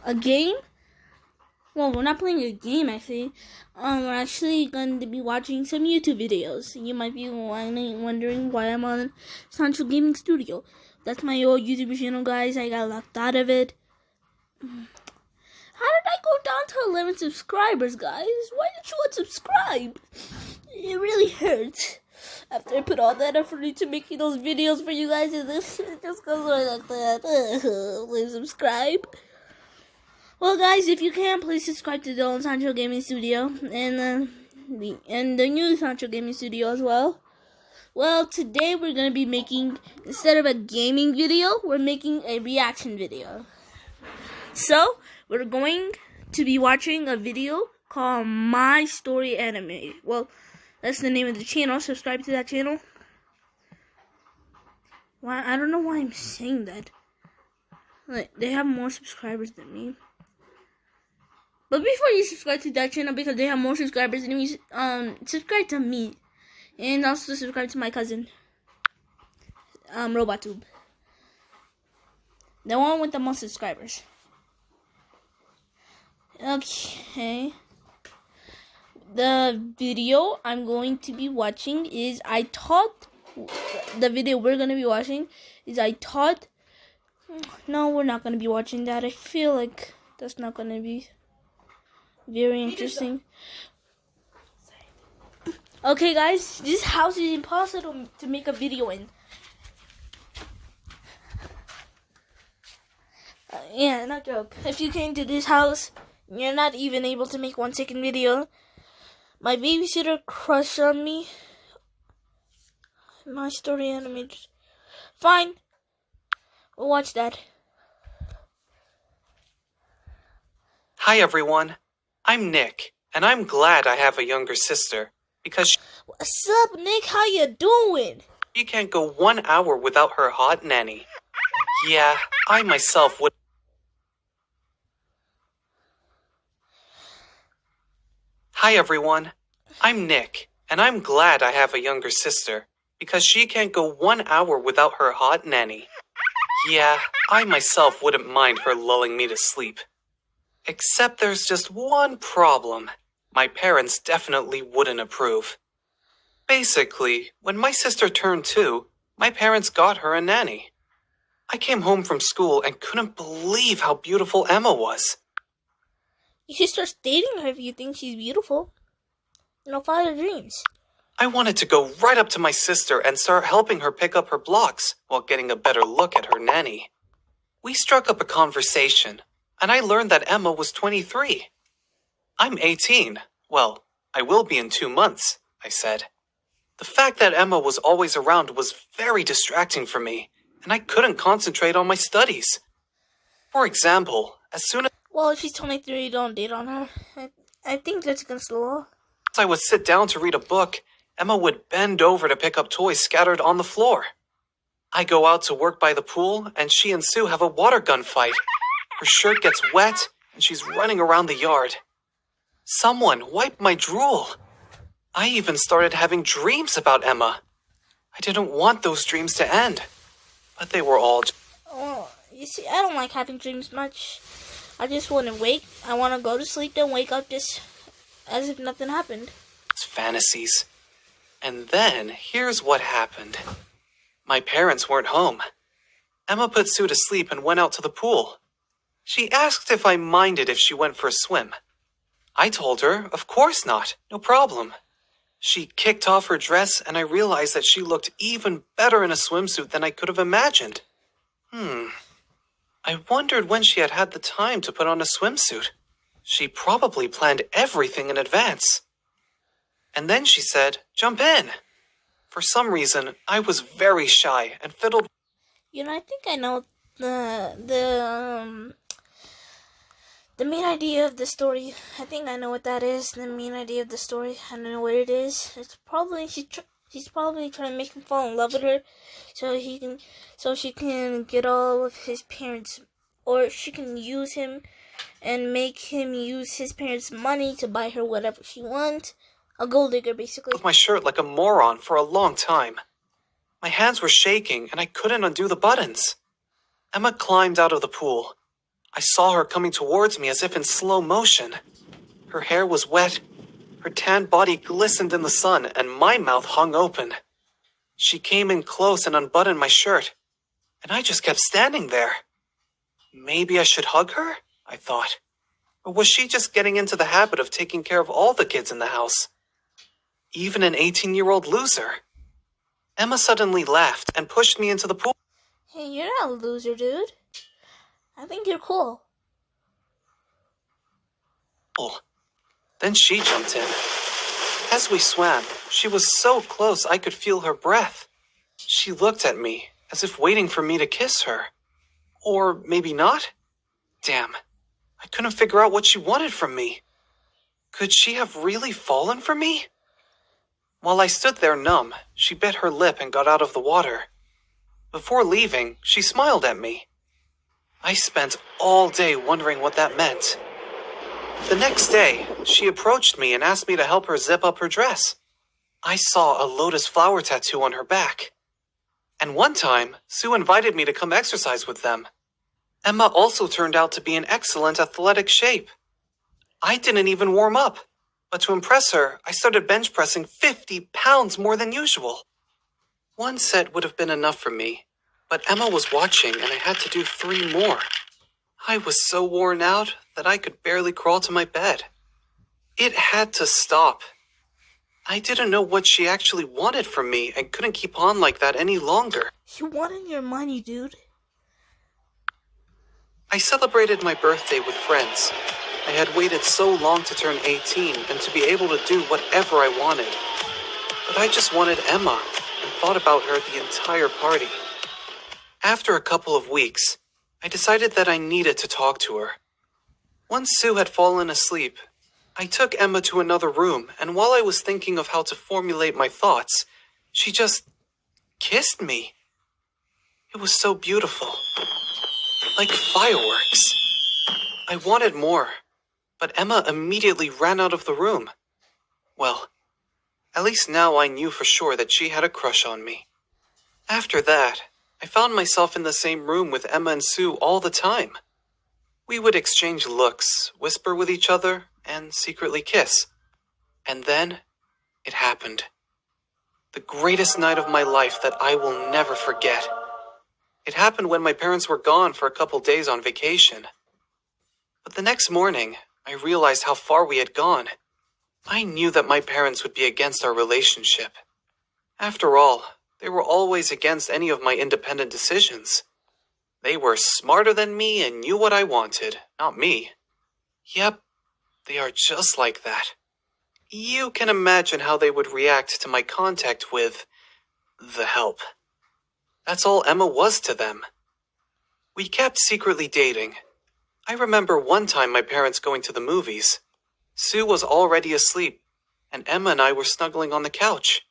a game. Well, we're not playing a game actually. We're actually going to be watching some YouTube videos. You might be wondering why I'm on Sancho Gaming Studio. That's my old YouTube channel, guys. I got locked out of it. How did I go down to 11 subscribers, guys? Why did you unsubscribe? It really hurts. After I put all that effort into making those videos for you guys, and it just goes like that. Please subscribe. Well, guys, if you can, please subscribe to the old Sancho Gaming Studio and the new Sancho Gaming Studio as well. Well, today we're gonna be making, instead of a gaming video, we're making a reaction video. So we're going to be watching a video called My Story Anime. Well, that's the name of the channel. Subscribe to that channel. Why? I don't know why I'm saying that. Like, they have more subscribers than me. But before you subscribe to that channel, because they have more subscribers than me, subscribe to me. And also subscribe to my cousin, RobotTube. The one with the most subscribers. Okay. The video I'm going to be watching is the video we're going to be watching is no, we're not going to be watching that. I feel like that's not going to be very interesting. Okay, guys, this house is impossible to make a video in. Yeah, not joke. If you came to this house, you're not even able to make 1 second video. My babysitter crushed on me. My Story Anime. Fine. We'll watch that. Hi everyone, I'm Nick, and I'm glad I have a younger sister, because What's up, Nick? How you doing? she can't go 1 hour without her hot nanny. Yeah, I myself would. Hi everyone, I'm Nick, and I'm glad I have a younger sister, because she can't go 1 hour without her hot nanny. Yeah, I myself wouldn't mind her lulling me to sleep. Except there's just one problem. My parents definitely wouldn't approve. Basically, when my sister turned 2, my parents got her a nanny. I came home from school and couldn't believe how beautiful Emma was. You should start dating her if you think she's beautiful. Follow your dreams. I wanted to go right up to my sister and start helping her pick up her blocks while getting a better look at her nanny. We struck up a conversation, and I learned that Emma was 23. I'm 18. Well, I will be in 2 months, I said. The fact that Emma was always around was very distracting for me, and I couldn't concentrate on my studies. For example, as soon as Well, if she's 23, don't date on her. I think that's against the law. I would sit down to read a book, Emma would bend over to pick up toys scattered on the floor. I go out to work by the pool, and she and Sue have a water gun fight. Her shirt gets wet, and she's running around the yard. Someone wipe my drool. I even started having dreams about Emma. I didn't want those dreams to end, but they were all Well, you see, I don't like having dreams much. I just want to I want to go to sleep and wake up just as if nothing happened. fantasies. And then, here's what happened. My parents weren't home. Emma put Sue to sleep and went out to the pool. She asked if I minded if she went for a swim. I told her, of course not, no problem. She kicked off her dress, and I realized that she looked even better in a swimsuit than I could have imagined. I wondered when she had had the time to put on a swimsuit. She probably planned everything in advance. And then she said, jump in. For some reason, I was very shy and fiddled. I think I know the main idea of the story. I think I know what that is. The main idea of the story. I don't know what it is. It's probably she's probably trying to make him fall in love with her, so she can get all of his parents, or she can use him and make him use his parents' money to buy her whatever she wants. A gold digger, basically. My shirt like a moron for a long time. My hands were shaking and I couldn't undo the buttons. Emma climbed out of the pool. I saw her coming towards me as if in slow motion. Her hair was wet, her tan body glistened in the sun, and my mouth hung open. She came in close and unbuttoned my shirt, and I just kept standing there. Maybe I should hug her, I thought. Or was she just getting into the habit of taking care of all the kids in the house? Even an 18-year-old loser. Emma suddenly laughed and pushed me into the pool. Hey, you're not a loser, dude. I think you're cool. Then she jumped in. As we swam, she was so close I could feel her breath. She looked at me as if waiting for me to kiss her. Or maybe not? Damn, I couldn't figure out what she wanted from me. Could she have really fallen for me? While I stood there numb, she bit her lip and got out of the water. Before leaving, she smiled at me. I spent all day wondering what that meant. The next day, she approached me and asked me to help her zip up her dress. I saw a lotus flower tattoo on her back. And one time, Sue invited me to come exercise with them. Emma also turned out to be in excellent athletic shape. I didn't even warm up, but to impress her, I started bench pressing 50 pounds more than usual. One set would have been enough for me, but Emma was watching and I had to do 3 more. I was so worn out that I could barely crawl to my bed. It had to stop. I didn't know what she actually wanted from me and couldn't keep on like that any longer. She wanted your money, dude. I celebrated my birthday with friends. I had waited so long to turn 18 and to be able to do whatever I wanted. But I just wanted Emma and thought about her the entire party. After a couple of weeks, I decided that I needed to talk to her. Once Sue had fallen asleep, I took Emma to another room, and while I was thinking of how to formulate my thoughts, she just kissed me. It was so beautiful. Like fireworks. I wanted more, but Emma immediately ran out of the room. Well, at least now I knew for sure that she had a crush on me. After that, I found myself in the same room with Emma and Sue all the time. We would exchange looks, whisper with each other, and secretly kiss. And then, it happened. The greatest night of my life that I will never forget. It happened when my parents were gone for a couple days on vacation. But the next morning, I realized how far we had gone. I knew that my parents would be against our relationship. After all, they were always against any of my independent decisions. They were smarter than me and knew what I wanted, not me. Yep, they are just like that. You can imagine how they would react to my contact with the help. That's all Emma was to them. We kept secretly dating. I remember one time my parents going to the movies. Sue was already asleep, and Emma and I were snuggling on the couch.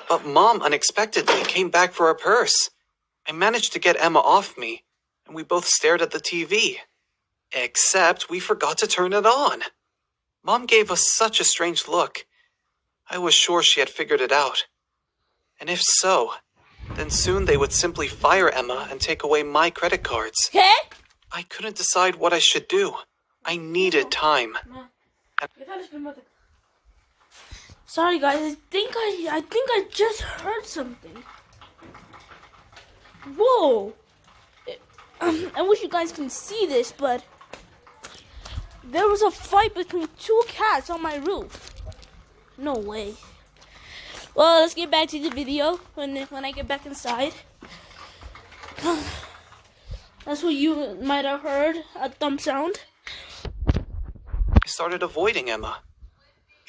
But Mom unexpectedly came back for her purse. I managed to get Emma off me, and we both stared at the TV. Except we forgot to turn it on. Mom gave us such a strange look. I was sure she had figured it out. And if so, then soon they would simply fire Emma and take away my credit cards. Okay? I couldn't decide what I should do. I needed time. Sorry guys, I think I just heard something. Whoa! I wish you guys can see this, but there was a fight between 2 cats on my roof. No way. Well, let's get back to the video when I get back inside. That's what you might have heard, a thump sound. I started avoiding Emma.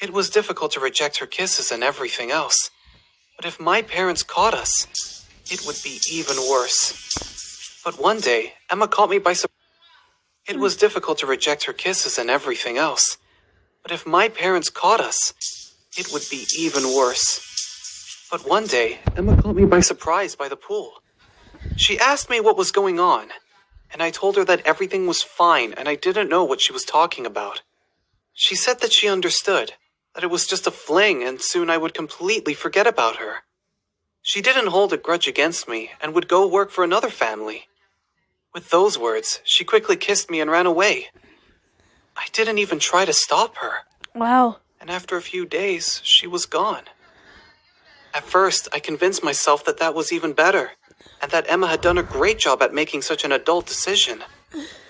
It was difficult to reject her kisses and everything else. But if my parents caught us, it would be even worse. But one day, Emma caught me by surprise. It was difficult to reject her kisses and everything else. But if my parents caught us, it would be even worse. But one day, Emma caught me by surprise by the pool. She asked me what was going on, and I told her that everything was fine and I didn't know what she was talking about. She said that she understood, that it was just a fling and soon I would completely forget about her. She didn't hold a grudge against me and would go work for another family. With those words, she quickly kissed me and ran away. I didn't even try to stop her. Wow. And after a few days, she was gone. At first, I convinced myself that that was even better, and that Emma had done a great job at making such an adult decision.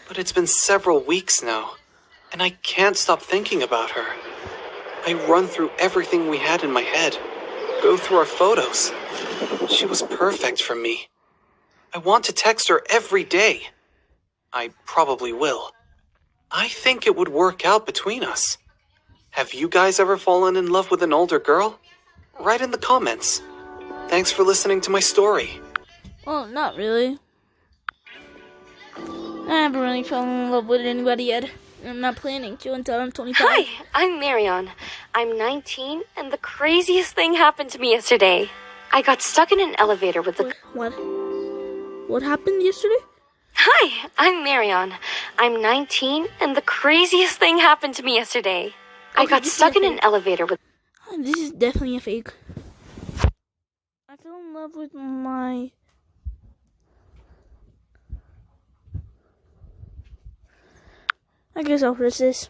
But it's been several weeks now, and I can't stop thinking about her. I run through everything we had in my head, go through our photos. She was perfect for me. I want to text her every day. I probably will. I think it would work out between us. Have you guys ever fallen in love with an older girl? Write in the comments. Thanks for listening to my story. Well, not really. I haven't really fallen in love with anybody yet. I'm not planning to until I'm 25. Hi, I'm Marion. I'm 19, and the craziest thing happened to me yesterday. I got stuck in an elevator with the... What? What happened yesterday? Hi, I'm Marion. I'm 19, and the craziest thing happened to me yesterday. I got stuck in an elevator with... This is definitely a fake. I fell in love with my... I guess I'll press this.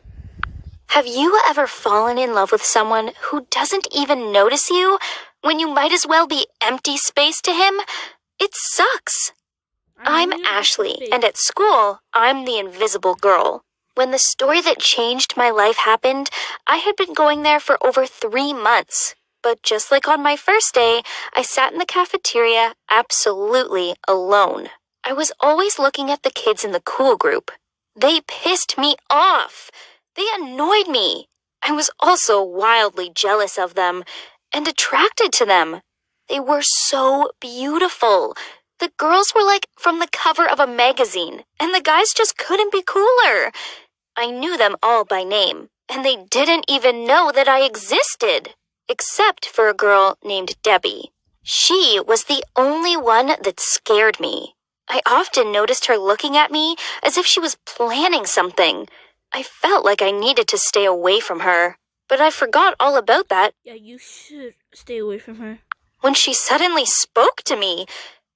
Have you ever fallen in love with someone who doesn't even notice you when you might as well be empty space to him? It sucks. I'm Ashley, and at school, I'm the invisible girl. When the story that changed my life happened, I had been going there for over 3 months. But just like on my first day, I sat in the cafeteria absolutely alone. I was always looking at the kids in the cool group. They pissed me off. They annoyed me. I was also wildly jealous of them and attracted to them. They were so beautiful. The girls were like from the cover of a magazine, and the guys just couldn't be cooler. I knew them all by name, and they didn't even know that I existed, except for a girl named Debbie. She was the only one that scared me. I often noticed her looking at me as if she was planning something. I felt like I needed to stay away from her, but I forgot all about that. Yeah, you should stay away from her. When she suddenly spoke to me,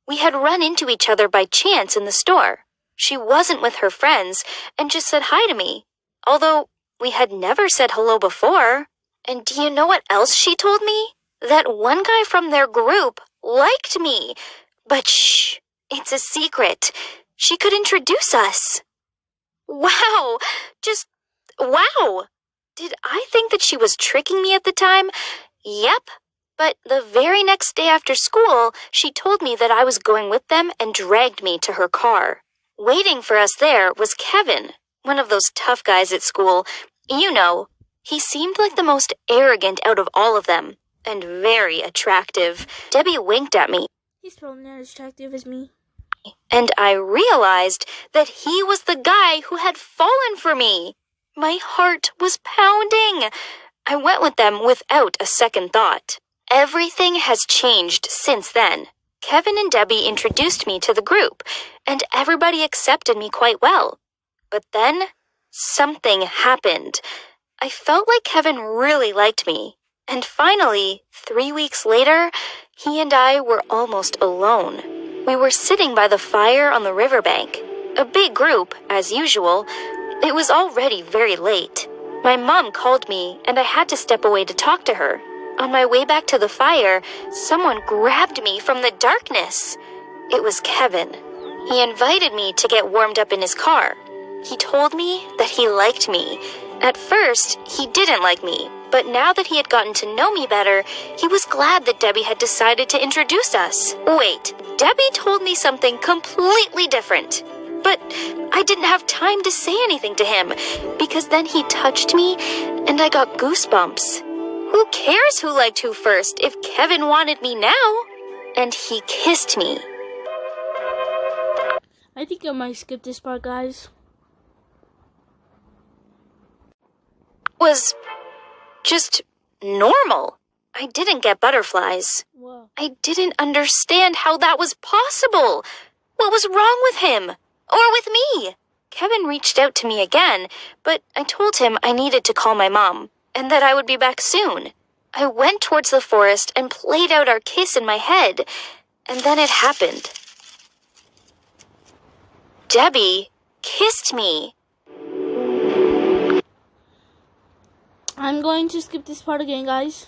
we had run into each other by chance in the store. She wasn't with her friends and just said hi to me, although we had never said hello before. And do you know what else she told me? That one guy from their group liked me. But shh, it's a secret. She could introduce us. Wow, just wow. Did I think that she was tricking me at the time? Yep. But the very next day after school, she told me that I was going with them and dragged me to her car. Waiting for us there was Kevin, one of those tough guys at school. You know, he seemed like the most arrogant out of all of them, and very attractive. Debbie winked at me. He's probably not as attractive as me. And I realized that he was the guy who had fallen for me. My heart was pounding. I went with them without a second thought. Everything has changed since then. Kevin and Debbie introduced me to the group, and everybody accepted me quite well. But then, something happened. I felt like Kevin really liked me. And finally, 3 weeks later, he and I were almost alone. We were sitting by the fire on the riverbank. A big group, as usual. It was already very late. My mom called me, and I had to step away to talk to her. On my way back to the fire, someone grabbed me from the darkness. It was Kevin. He invited me to get warmed up in his car. He told me that he liked me. At first, he didn't like me, but now that he had gotten to know me better, he was glad that Debbie had decided to introduce us. Wait, Debbie told me something completely different. But I didn't have time to say anything to him, because then he touched me, and I got goosebumps. Who cares who liked who first if Kevin wanted me now? And he kissed me. I think I might skip this part, guys. Was just normal. I didn't get butterflies. Whoa. I didn't understand how that was possible. What was wrong with him? Or with me? Kevin reached out to me again, but I told him I needed to call my mom, and that I would be back soon. I went towards the forest and played out our kiss in my head, and then it happened. Debbie kissed me. I'm going to skip this part again, guys.